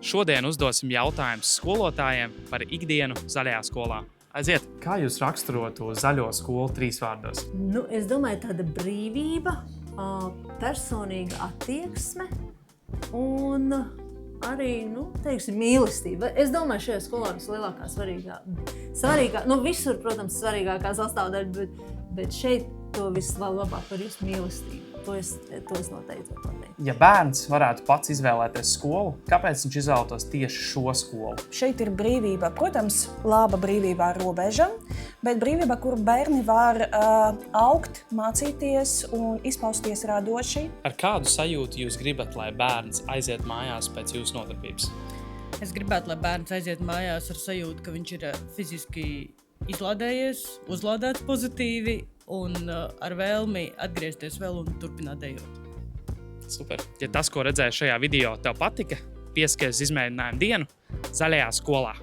Šodien uzdosim jautājumus skolotājiem par ikdienu zaļajā skolā. Aiziet! Kā jūs raksturotu zaļo skolu 3 vārdos? Es domāju, tāda brīvība, personīga attieksme un arī, mīlestība. Es domāju, šajā skolā vislielākā svarīgā, visur, protams, svarīgākā sastāvdaļa, bet šeit to vēl labāk var just mīlestību. To es noteikti varu pateikt. Ja bērns varētu pats izvēlēties skolu, kāpēc viņš izvēlētos tieši šo skolu? Šeit ir brīvība, protams, laba brīvība ar robežām, bet brīvība, kur bērni var augt, mācīties un izpausties radoši. Ar kādu sajūtu jūs gribat, lai bērns aiziet mājās pēc jūsu nodarbības? Es gribētu, lai bērns aiziet mājās ar sajūtu, ka viņš ir fiziski izlādējies, uzlādēts pozitīvi un ar vēlmi atgriezties vēl un turpināt dejot. Super. Ja tas, ko redzēju šajā video, tev patika, pieskaries izmēģinājumu dienu zaļajā skolā.